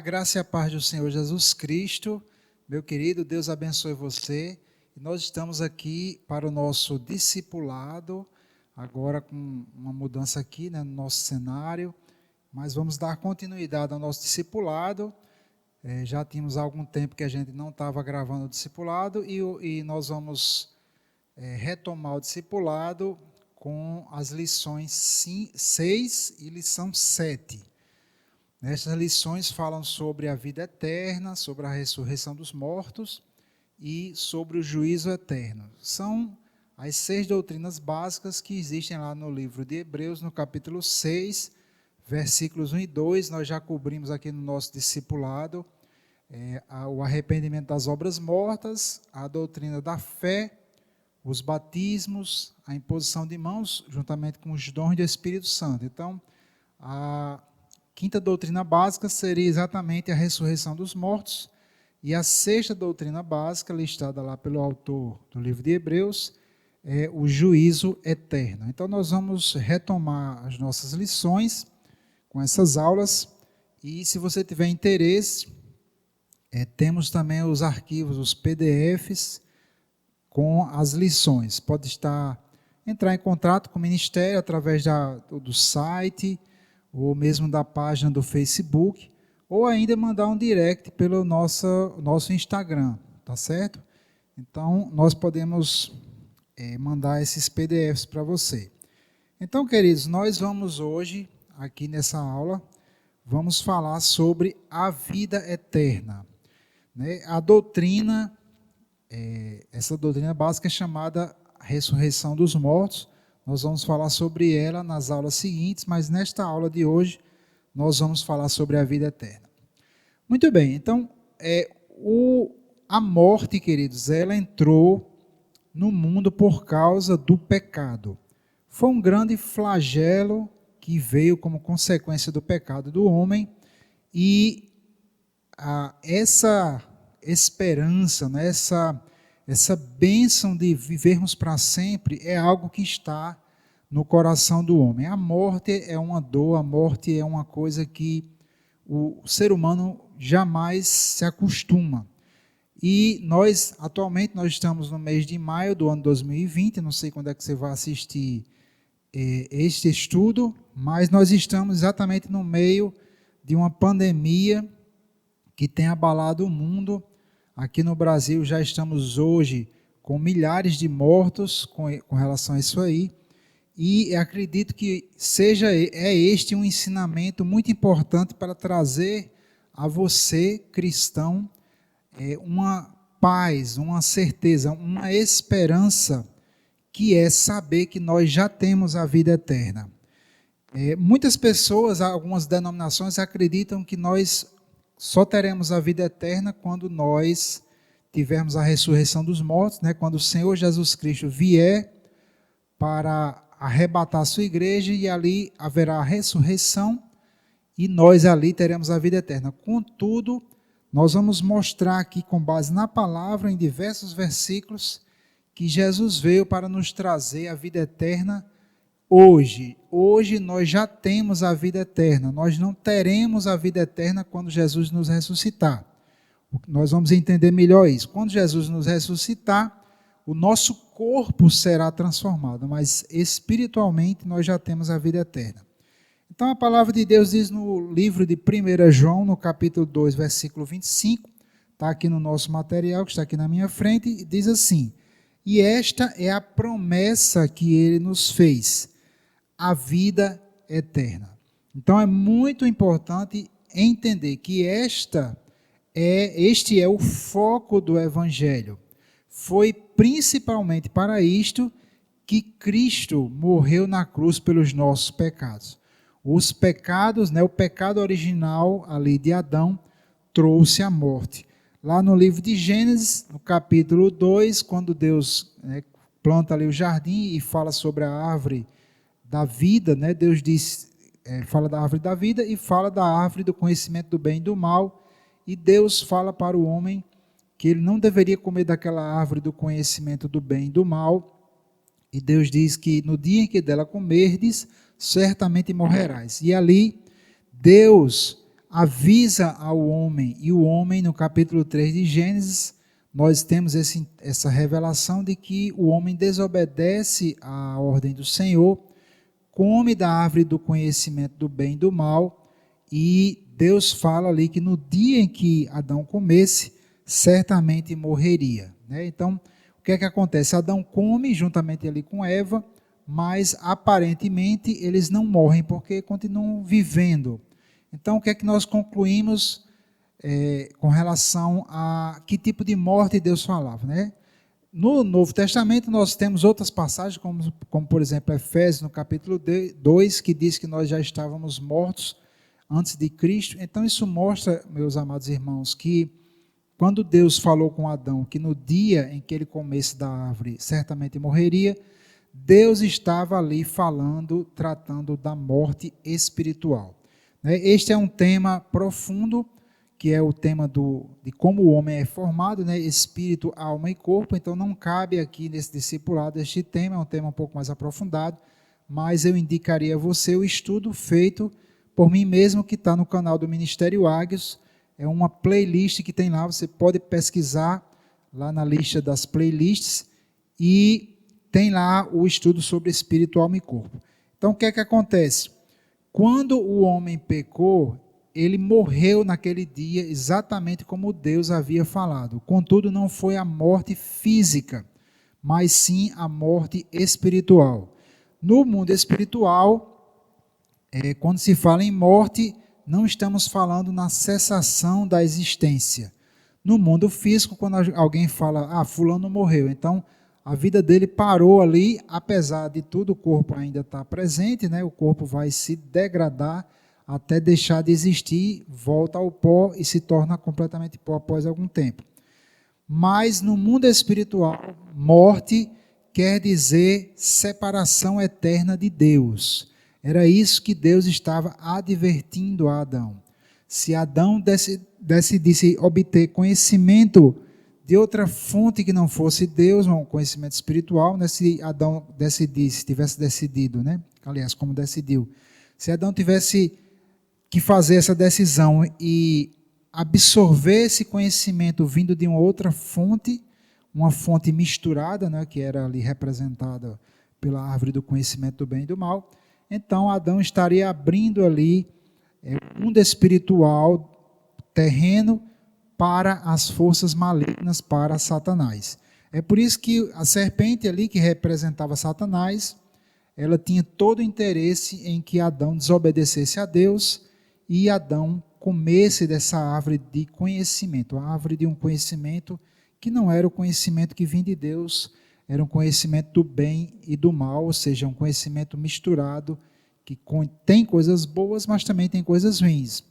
graça e a paz do Senhor Jesus Cristo. Meu querido, Deus abençoe você. E nós estamos aqui para o nosso discipulado, agora com uma mudança aqui, né, no nosso cenário, mas vamos dar continuidade ao nosso discipulado. Já tínhamos algum tempo que a gente não estava gravando o discipulado e nós vamos retomar o discipulado com as lições 6 e lição 7. Essas lições falam sobre a vida eterna, sobre a ressurreição dos mortos e sobre o juízo eterno. São as 6 doutrinas básicas que existem lá no livro de Hebreus, no capítulo 6, versículos 1 e 2. Nós já cobrimos aqui no nosso discipulado o arrependimento das obras mortas, a doutrina da fé, os batismos, a imposição de mãos, juntamente com os dons do Espírito Santo. Então, a quinta doutrina básica seria exatamente a ressurreição dos mortos, e a sexta doutrina básica, listada lá pelo autor do livro de Hebreus, é o juízo eterno. Então nós vamos retomar as nossas lições com essas aulas, e se você tiver interesse, temos também os arquivos, os PDFs, com as lições. Pode entrar em contato com o Ministério através do site, ou mesmo da página do Facebook, ou ainda mandar um direct pelo nosso Instagram, tá certo? Então, nós podemos mandar esses PDFs para você. Então, queridos, nós vamos hoje, aqui nessa aula, vamos falar sobre a vida eterna. A doutrina, essa doutrina básica é chamada ressurreição dos mortos. Nós vamos falar sobre ela nas aulas seguintes, mas nesta aula de hoje nós vamos falar sobre a vida eterna. Muito bem, então a morte, queridos, ela entrou no mundo por causa do pecado. Foi um grande flagelo que veio como consequência do pecado do homem, e essa esperança, né, essa bênção de vivermos para sempre é algo que está no coração do homem. A morte é uma dor, a morte é uma coisa que o ser humano jamais se acostuma. E atualmente, nós estamos no mês de maio do ano 2020, não sei quando é que você vai assistir este estudo, mas nós estamos exatamente no meio de uma pandemia que tem abalado o mundo. Aqui no Brasil já estamos hoje com milhares de mortos com relação a isso aí, e acredito que este um ensinamento muito importante para trazer a você, cristão, uma paz, uma certeza, uma esperança, que é saber que nós já temos a vida eterna. Muitas pessoas, algumas denominações, acreditam que nós só teremos a vida eterna quando nós tivermos a ressurreição dos mortos, né? Quando o Senhor Jesus Cristo vier para arrebatar a sua igreja, e ali haverá a ressurreição e nós ali teremos a vida eterna. Contudo, nós vamos mostrar aqui, com base na palavra, em diversos versículos, que Jesus veio para nos trazer a vida eterna hoje. Hoje nós já temos a vida eterna. Nós não teremos a vida eterna quando Jesus nos ressuscitar. Nós vamos entender melhor isso. Quando Jesus nos ressuscitar, o nosso corpo será transformado, mas espiritualmente nós já temos a vida eterna. Então a palavra de Deus diz no livro de 1 João, no capítulo 2, versículo 25, está aqui no nosso material, que está aqui na minha frente, e diz assim: e esta é a promessa que ele nos fez, a vida eterna. Então é muito importante entender que este é o foco do Evangelho. Foi principalmente para isto que Cristo morreu na cruz pelos nossos pecados. Os pecados, o pecado original ali de Adão trouxe a morte. Lá no livro de Gênesis, no capítulo 2, quando Deus planta ali o jardim e fala sobre a árvore da vida, Deus fala da árvore da vida e fala da árvore do conhecimento do bem e do mal, e Deus fala para o homem que ele não deveria comer daquela árvore do conhecimento do bem e do mal, e Deus diz que no dia em que dela comerdes, certamente morrerás. E ali Deus avisa ao homem, e o homem, no capítulo 3 de Gênesis, nós temos essa revelação de que o homem desobedece à ordem do Senhor, come da árvore do conhecimento do bem e do mal, e Deus fala ali que no dia em que Adão comesse, certamente morreria, né? Então, o que é que acontece? Adão come juntamente ali com Eva, mas aparentemente eles não morrem porque continuam vivendo. Então, o que é que nós concluímos com relação a que tipo de morte Deus falava, né? No Novo Testamento nós temos outras passagens, como por exemplo Efésios no capítulo 2, que diz que nós já estávamos mortos antes de Cristo. Então isso mostra, meus amados irmãos, que quando Deus falou com Adão que no dia em que ele comesse da árvore certamente morreria, Deus estava ali falando, tratando da morte espiritual. Este é um tema profundo, que é o tema de como o homem é formado, né? Espírito, alma e corpo. Então não cabe aqui nesse discipulado este tema, é um tema um pouco mais aprofundado, mas eu indicaria a você o estudo feito por mim mesmo, que está no canal do Ministério Águios. É uma playlist que tem lá, você pode pesquisar lá na lista das playlists e tem lá o estudo sobre espírito, alma e corpo. Então o que é que acontece? Quando o homem pecou, ele morreu naquele dia exatamente como Deus havia falado. Contudo, não foi a morte física, mas sim a morte espiritual. No mundo espiritual, quando se fala em morte, não estamos falando na cessação da existência. No mundo físico, quando alguém fala, fulano morreu, então a vida dele parou ali, apesar de tudo, o corpo ainda está presente, né? O corpo vai se degradar até deixar de existir, volta ao pó e se torna completamente pó após algum tempo. Mas no mundo espiritual, morte quer dizer separação eterna de Deus. Era isso que Deus estava advertindo a Adão. Se Adão decidisse obter conhecimento de outra fonte que não fosse Deus, um conhecimento espiritual, né? Se Adão tivesse decidido, né? Aliás, como decidiu, se Adão tivesse que fazer essa decisão e absorver esse conhecimento vindo de uma outra fonte, uma fonte misturada, né, que era ali representada pela árvore do conhecimento do bem e do mal, então Adão estaria abrindo ali um mundo espiritual terreno para as forças malignas, para Satanás. É por isso que a serpente ali, que representava Satanás, ela tinha todo o interesse em que Adão desobedecesse a Deus e Adão comesse dessa árvore de conhecimento, a árvore de um conhecimento que não era o conhecimento que vinha de Deus, era um conhecimento do bem e do mal, ou seja, um conhecimento misturado, que tem coisas boas, mas também tem coisas ruins.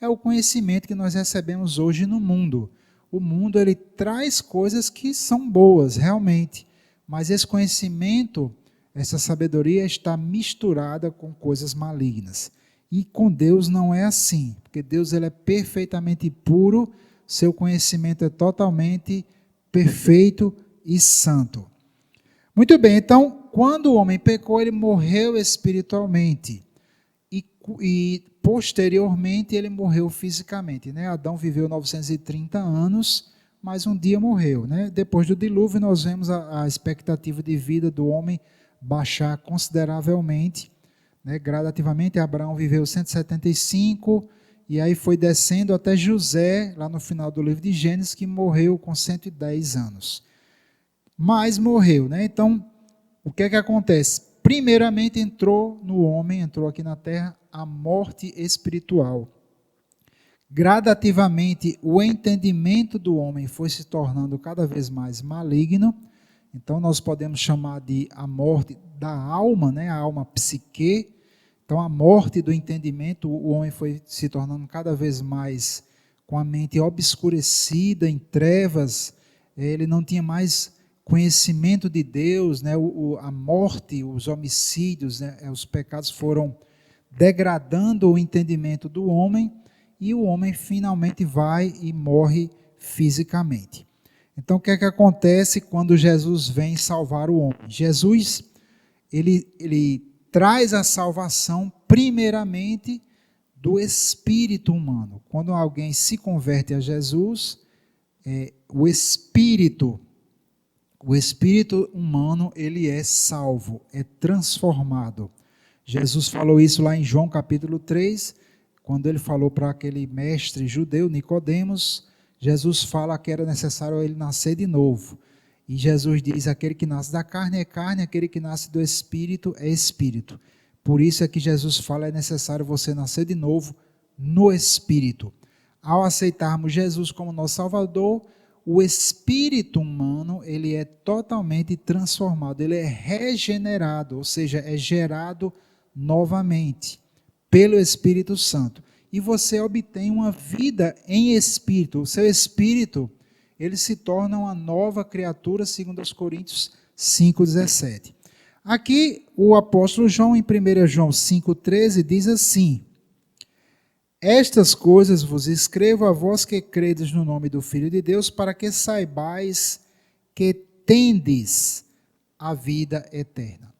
É o conhecimento que nós recebemos hoje no mundo. O mundo, ele traz coisas que são boas, realmente, mas esse conhecimento, essa sabedoria está misturada com coisas malignas. E com Deus não é assim, porque Deus ele é perfeitamente puro, seu conhecimento é totalmente perfeito e santo. Muito bem, então, quando o homem pecou, ele morreu espiritualmente e posteriormente ele morreu fisicamente, né? Adão viveu 930 anos, mas um dia morreu, né? Depois do dilúvio, nós vemos a expectativa de vida do homem baixar consideravelmente, né? Gradativamente. Abraão viveu 175 e aí foi descendo até José, lá no final do livro de Gênesis, que morreu com 110 anos. Mas morreu, né? Então, o que é que acontece? Primeiramente entrou no homem, entrou aqui na terra, a morte espiritual. Gradativamente, o entendimento do homem foi se tornando cada vez mais maligno. Então, nós podemos chamar de a morte da alma, né? A alma psique. Então, a morte do entendimento, o homem foi se tornando cada vez mais com a mente obscurecida, em trevas. Ele não tinha mais conhecimento de Deus, né? A morte, os homicídios, né? Os pecados foram degradando o entendimento do homem e o homem finalmente vai e morre fisicamente. Então, o que é que acontece quando Jesus vem salvar o homem? Jesus, ele traz a salvação primeiramente do espírito humano. Quando alguém se converte a Jesus, o espírito humano, ele é salvo, é transformado. Jesus falou isso lá em João capítulo 3, quando ele falou para aquele mestre judeu, Nicodemos, Jesus fala que era necessário ele nascer de novo. E Jesus diz, aquele que nasce da carne é carne, aquele que nasce do espírito é espírito. Por isso é que Jesus fala, é necessário você nascer de novo no espírito. Ao aceitarmos Jesus como nosso Salvador, o espírito humano, ele é totalmente transformado, ele é regenerado, ou seja, é gerado novamente pelo Espírito Santo. E você obtém uma vida em espírito. O seu espírito, ele se torna uma nova criatura, segundo os Coríntios 5,17. Aqui, o apóstolo João, em 1 João 5,13, diz assim: estas coisas vos escrevo a vós que credes no nome do Filho de Deus, para que saibais que tendes a vida eterna.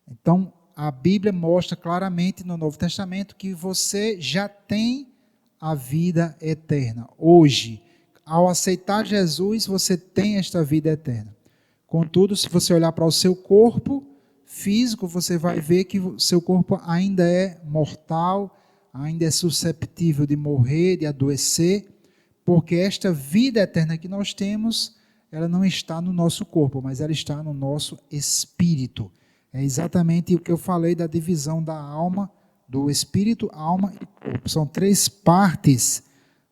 Então, a Bíblia mostra claramente no Novo Testamento que você já tem a vida eterna. Hoje, ao aceitar Jesus, você tem esta vida eterna. Contudo, se você olhar para o seu corpo físico, você vai ver que o seu corpo ainda é mortal, ainda é susceptível de morrer, de adoecer, porque esta vida eterna que nós temos, ela não está no nosso corpo, mas ela está no nosso espírito. É exatamente o que eu falei da divisão da alma, do espírito, alma e corpo. São três partes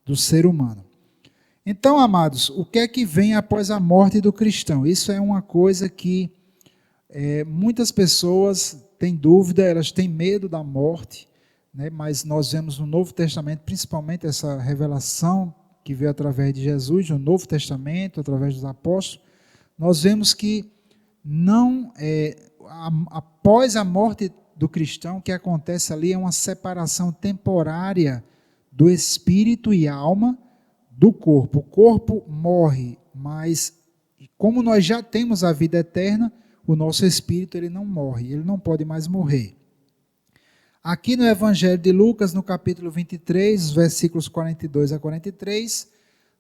do ser humano. Então, amados, o que é que vem após a morte do cristão? Isso é uma coisa que muitas pessoas têm dúvida, elas têm medo da morte, né? Mas nós vemos no Novo Testamento, principalmente essa revelação que veio através de Jesus, no Novo Testamento, através dos apóstolos, nós vemos que não após a morte do cristão, o que acontece ali é uma separação temporária do espírito e alma do corpo. O corpo morre, mas como nós já temos a vida eterna, o nosso espírito ele não morre, ele não pode mais morrer. Aqui no Evangelho de Lucas, no capítulo 23, versículos 42 a 43,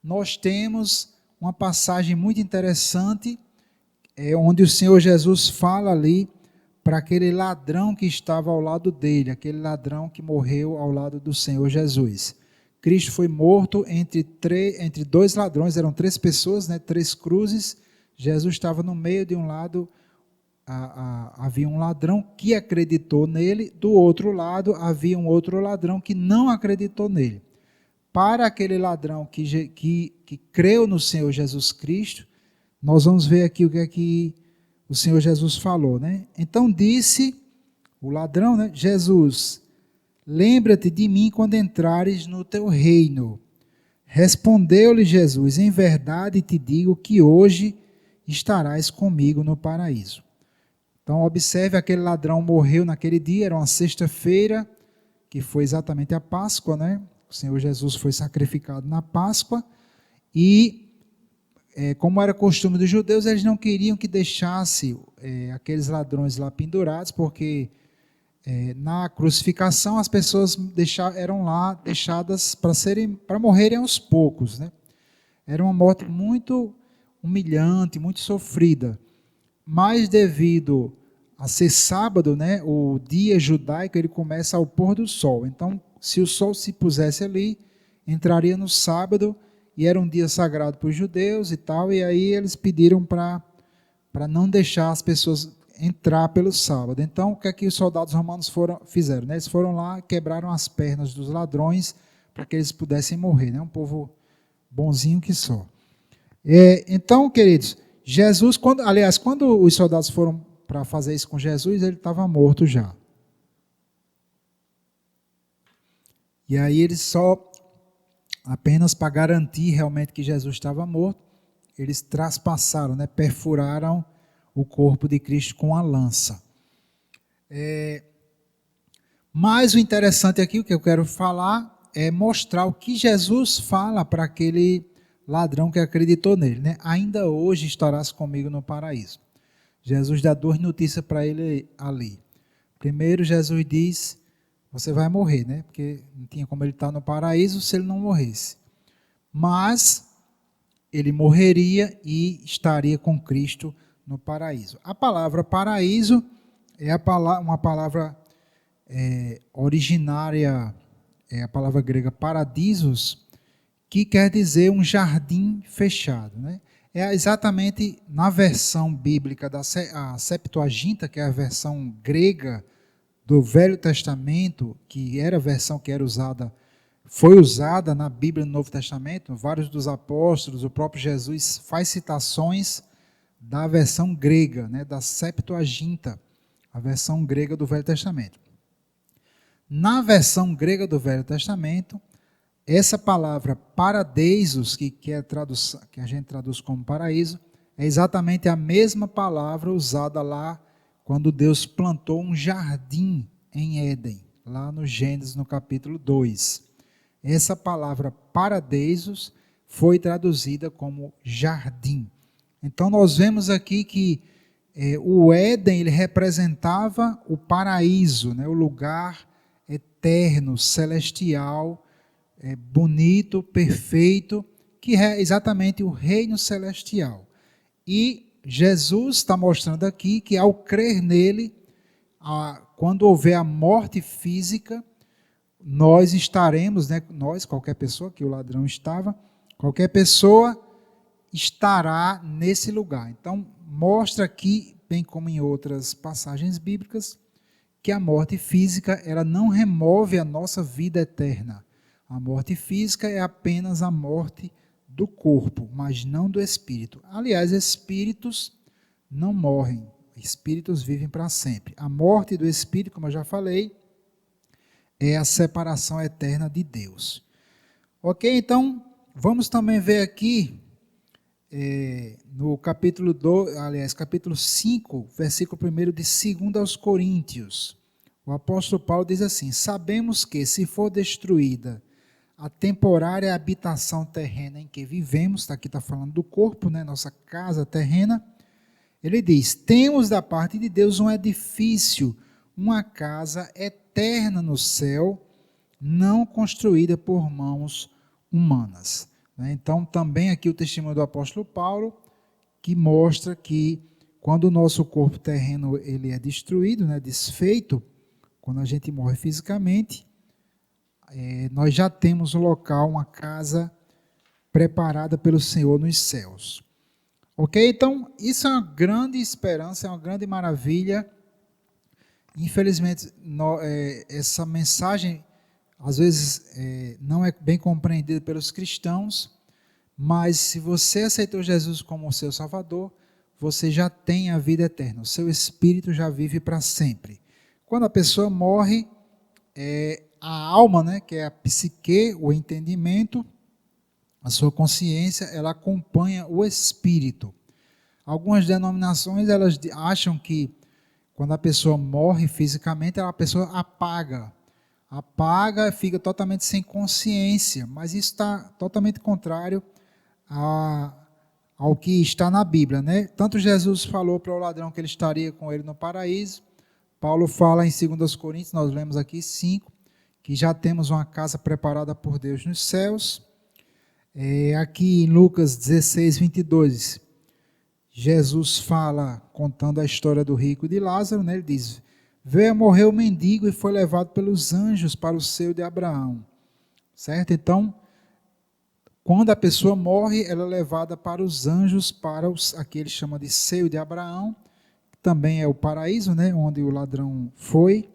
nós temos uma passagem muito interessante, onde o Senhor Jesus fala ali para aquele ladrão que estava ao lado dele, aquele ladrão que morreu ao lado do Senhor Jesus. Cristo foi morto entre dois ladrões, eram três pessoas, né, três cruzes. Jesus estava no meio, de um lado havia um ladrão que acreditou nele, do outro lado havia um outro ladrão que não acreditou nele. Para aquele ladrão que creu no Senhor Jesus Cristo, nós vamos ver aqui o que é que o Senhor Jesus falou, né? Então disse o ladrão, né? Jesus, lembra-te de mim quando entrares no teu reino. Respondeu-lhe Jesus, em verdade te digo que hoje estarás comigo no paraíso. Então observe, aquele ladrão morreu naquele dia, era uma sexta-feira, que foi exatamente a Páscoa, né? O Senhor Jesus foi sacrificado na Páscoa e como era costume dos judeus, eles não queriam que deixasse aqueles ladrões lá pendurados, porque na crucificação as pessoas eram lá deixadas para morrerem aos poucos, né? Era uma morte muito humilhante, muito sofrida. Mas devido a ser sábado, né, o dia judaico ele começa ao pôr do sol. Então, se o sol se pusesse ali, entraria no sábado, e era um dia sagrado para os judeus e tal, e aí eles pediram para não deixar as pessoas entrar pelo sábado. Então, o que é que os soldados romanos fizeram? Né? Eles foram lá, quebraram as pernas dos ladrões para que eles pudessem morrer. Né? Um povo bonzinho que só. Então, queridos, Jesus, quando os soldados foram para fazer isso com Jesus, ele estava morto já. E aí eles apenas para garantir realmente que Jesus estava morto, eles traspassaram, né, perfuraram o corpo de Cristo com a lança. Mas o interessante aqui, o que eu quero falar, é mostrar o que Jesus fala para aquele ladrão que acreditou nele. Né? Ainda hoje estarás comigo no paraíso. Jesus dá duas notícias para ele ali. Primeiro, Jesus diz você vai morrer, né? Porque não tinha como ele estar no paraíso se ele não morresse. Mas ele morreria e estaria com Cristo no paraíso. A palavra paraíso é uma palavra originária, é a palavra grega paradisos, que quer dizer um jardim fechado, né? É exatamente na versão bíblica a Septuaginta, que é a versão grega do Velho Testamento, que era a versão que era usada, foi usada na Bíblia no Novo Testamento. Vários dos apóstolos, o próprio Jesus faz citações da versão grega, né, da Septuaginta, a versão grega do Velho Testamento. Na versão grega do Velho Testamento, essa palavra paradeisos, que a gente traduz como paraíso, é exatamente a mesma palavra usada lá quando Deus plantou um jardim em Éden, lá no Gênesis, no capítulo 2. Essa palavra paradeisos foi traduzida como jardim. Então nós vemos aqui que o Éden ele representava o paraíso, né, o lugar eterno, celestial, bonito, perfeito, que é exatamente o reino celestial. E Jesus está mostrando aqui que ao crer nele, quando houver a morte física, nós estaremos, né, nós, qualquer pessoa, que o ladrão estava, qualquer pessoa estará nesse lugar. Então, mostra aqui, bem como em outras passagens bíblicas, que a morte física ela não remove a nossa vida eterna. A morte física é apenas a morte do corpo, mas não do espírito. Aliás, espíritos não morrem, espíritos vivem para sempre. A morte do espírito, como eu já falei, é a separação eterna de Deus. Ok? Então, vamos também ver aqui no capítulo 5, versículo 1 de 2 aos Coríntios. O apóstolo Paulo diz assim: sabemos que, se for destruída a temporária habitação terrena em que vivemos, aqui está falando do corpo, né, nossa casa terrena, ele diz: temos da parte de Deus um edifício, uma casa eterna no céu, não construída por mãos humanas. Então, também aqui o testemunho do apóstolo Paulo, que mostra que quando o nosso corpo terreno ele é destruído, né, desfeito, quando a gente morre fisicamente, nós já temos um local, uma casa preparada pelo Senhor nos céus. Ok? Então, isso é uma grande esperança, é uma grande maravilha. Infelizmente, essa mensagem, às vezes, não é bem compreendida pelos cristãos, mas se você aceitou Jesus como seu Salvador, você já tem a vida eterna, o seu espírito já vive para sempre. Quando a pessoa morre, a alma, né, que é a psique, o entendimento, a sua consciência, ela acompanha o espírito. Algumas denominações, elas acham que quando a pessoa morre fisicamente, a pessoa apaga, fica totalmente sem consciência, mas isso está totalmente contrário ao que está na Bíblia, né? Tanto Jesus falou para o ladrão que ele estaria com ele no paraíso, Paulo fala em 2 Coríntios, nós lemos aqui 5, que já temos uma casa preparada por Deus nos céus. Aqui em Lucas 16, 22, Jesus fala, contando a história do rico e de Lázaro, né? Ele diz: veio a morrer o mendigo e foi levado pelos anjos para o seio de Abraão. Certo? Então, quando a pessoa morre, ela é levada para os anjos, aqui ele chama de seio de Abraão, que também é o paraíso, né? Onde o ladrão foi.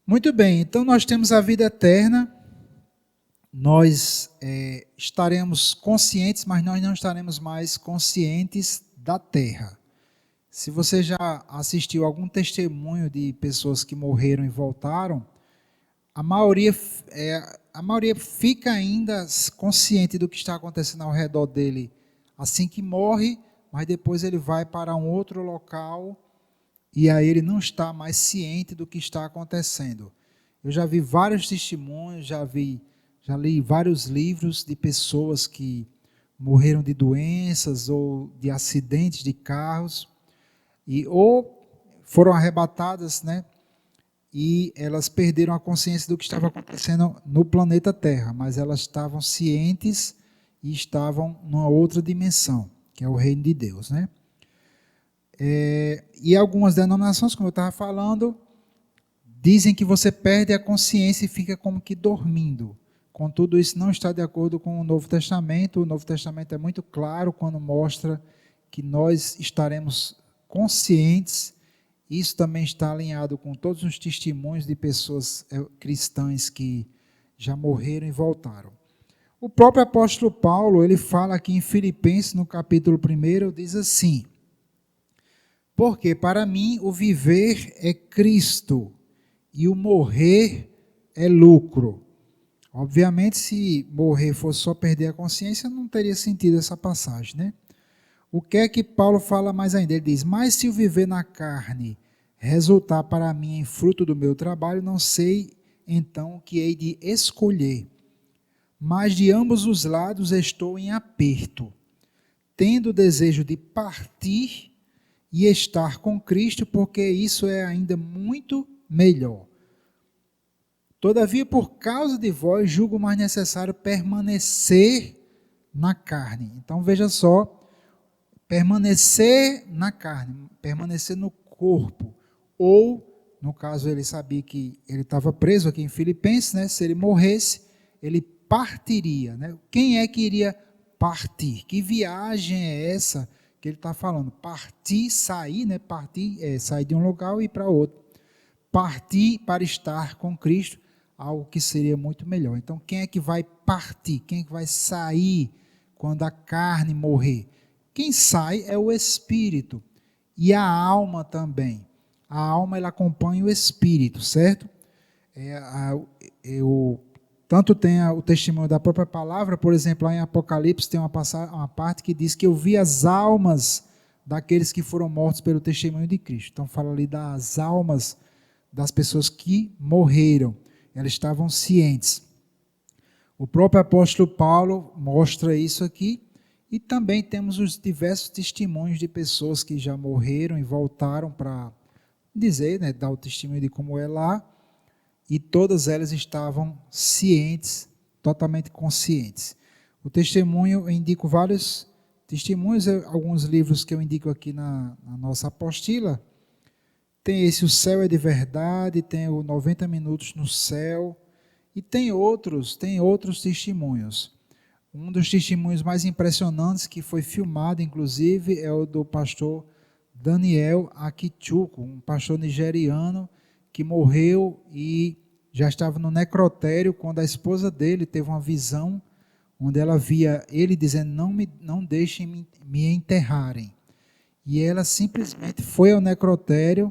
Muito bem, então nós temos a vida eterna, nós estaremos conscientes, mas nós não estaremos mais conscientes da terra. Se você já assistiu algum testemunho de pessoas que morreram e voltaram, a maioria fica ainda consciente do que está acontecendo ao redor dele assim que morre, mas depois ele vai para um outro local e aí ele não está mais ciente do que está acontecendo. Eu já vi vários testemunhos, já li vários livros de pessoas que morreram de doenças ou de acidentes de carros ou foram arrebatadas, né? e elas perderam a consciência do que estava acontecendo no planeta Terra, mas elas estavam cientes e estavam numa outra dimensão, que é o reino de Deus, né? E algumas denominações, como eu estava falando, dizem que você perde a consciência e fica como que dormindo. Contudo, isso não está de acordo com o Novo Testamento. O Novo Testamento é muito claro quando mostra que nós estaremos conscientes. Isso também está alinhado com todos os testemunhos de pessoas cristãs que já morreram e voltaram. O próprio apóstolo Paulo, ele fala aqui em Filipenses, no capítulo 1, diz assim: porque para mim o viver é Cristo e o morrer é lucro. Obviamente, se morrer fosse só perder a consciência, não teria sentido essa passagem, né? O que é que Paulo fala mais ainda? Ele diz: mas se o viver na carne resultar para mim em fruto do meu trabalho, não sei então o que hei de escolher. Mas de ambos os lados estou em aperto, tendo o desejo de partir e estar com Cristo, porque isso é ainda muito melhor. Todavia, por causa de vós, julgo mais necessário permanecer na carne. Então, veja só, permanecer na carne, permanecer no corpo, ou, no caso, ele sabia que ele estava preso aqui em Filipenses, né? Se ele morresse, ele partiria, né? Quem é que iria partir? Que viagem é essa que ele está falando? Partir, sair, né? Partir é sair de um local e ir para outro. Partir para estar com Cristo, algo que seria muito melhor. Então, quem é que vai partir? Quem é que vai sair quando a carne morrer? Quem sai é o espírito e a alma também. A alma, ela acompanha o espírito, certo? Tanto tem o testemunho da própria palavra, por exemplo, lá em Apocalipse tem uma parte que diz que eu vi as almas daqueles que foram mortos pelo testemunho de Cristo. Então fala ali das almas das pessoas que morreram. Elas estavam cientes. O próprio apóstolo Paulo mostra isso aqui, e também temos os diversos testemunhos de pessoas que já morreram e voltaram para dizer, né, dar o testemunho de como é lá, e todas elas estavam cientes, totalmente conscientes. O testemunho, eu indico vários testemunhos, alguns livros que eu indico aqui na nossa apostila. Tem esse O Céu é de Verdade, tem o 90 Minutos no Céu, e tem outros testemunhos. Um dos testemunhos mais impressionantes, que foi filmado, inclusive, é o do pastor Daniel Akichuku, um pastor nigeriano que morreu e já estava no necrotério quando a esposa dele teve uma visão onde ela via ele dizendo: não deixem me enterrarem. E ela simplesmente foi ao necrotério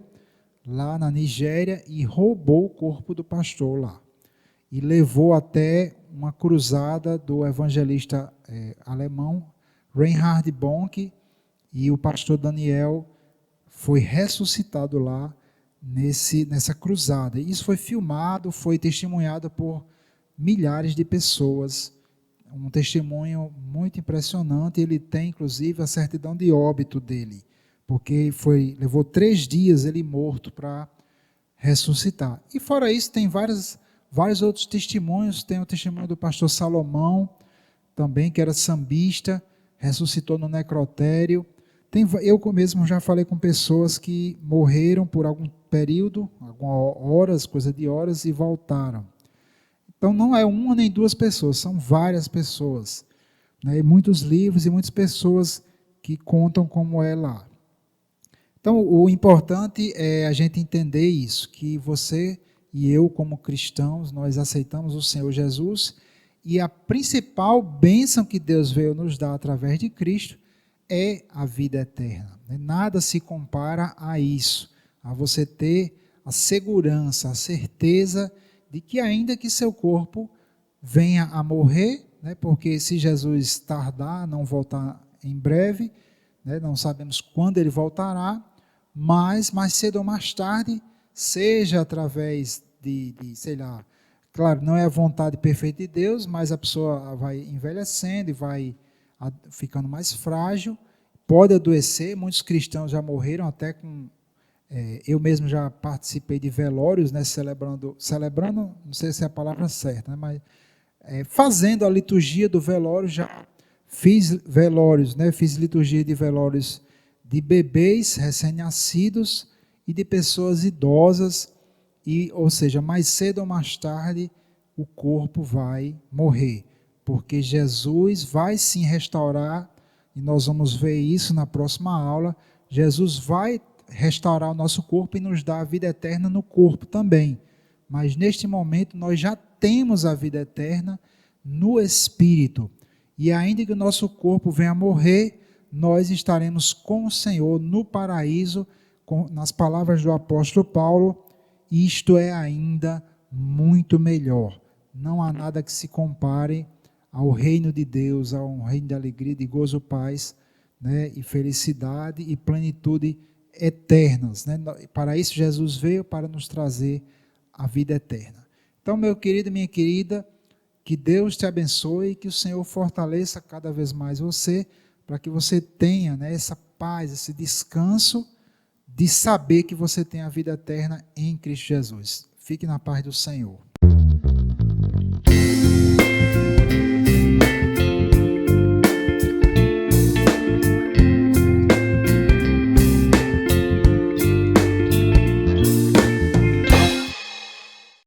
lá na Nigéria e roubou o corpo do pastor lá. E levou até uma cruzada do evangelista alemão Reinhard Bonk, e o pastor Daniel foi ressuscitado lá nessa cruzada. Isso foi filmado, foi testemunhado por milhares de pessoas. Um testemunho muito impressionante. Ele tem, inclusive, a certidão de óbito dele, porque levou 3 dias ele morto para ressuscitar. E fora isso, tem vários outros testemunhos. Tem o testemunho do pastor Salomão, também, que era sambista, ressuscitou no necrotério. Eu mesmo já falei com pessoas que morreram por algum período, algumas horas, coisa de horas, e voltaram. Então não é uma nem 2 pessoas, são várias pessoas, né? E muitos livros e muitas pessoas que contam como é lá. Então o importante é a gente entender isso, que você e eu, como cristãos, nós aceitamos o Senhor Jesus, e a principal bênção que Deus veio nos dar através de Cristo é a vida eterna. Nada se compara a isso, a você ter a segurança, a certeza de que ainda que seu corpo venha a morrer, né, porque se Jesus tardar, não voltar em breve, né, não sabemos quando ele voltará, mas mais cedo ou mais tarde, seja através sei lá, claro, não é a vontade perfeita de Deus, mas a pessoa vai envelhecendo e vai ficando mais frágil, pode adoecer. Muitos cristãos já morreram até com Eu mesmo já participei de velórios, né, celebrando, não sei se é a palavra certa, né, mas fazendo a liturgia do velório, já fiz velórios, né, fiz liturgia de velórios de bebês recém-nascidos e de pessoas idosas, ou seja, mais cedo ou mais tarde o corpo vai morrer, porque Jesus vai sim restaurar, e nós vamos ver isso na próxima aula. Jesus vai restaurar o nosso corpo e nos dar a vida eterna no corpo também. Mas neste momento nós já temos a vida eterna no Espírito. E ainda que o nosso corpo venha a morrer, nós estaremos com o Senhor no paraíso, nas palavras do apóstolo Paulo, isto é ainda muito melhor. Não há nada que se compare ao reino de Deus, ao reino de alegria, de gozo, paz, né, e felicidade e plenitude eternas, né? Para isso Jesus veio, para nos trazer a vida eterna. Então, meu querido, minha querida, que Deus te abençoe e que o Senhor fortaleça cada vez mais você, para que você tenha, né, essa paz, esse descanso de saber que você tem a vida eterna em Cristo Jesus. Fique na paz do Senhor.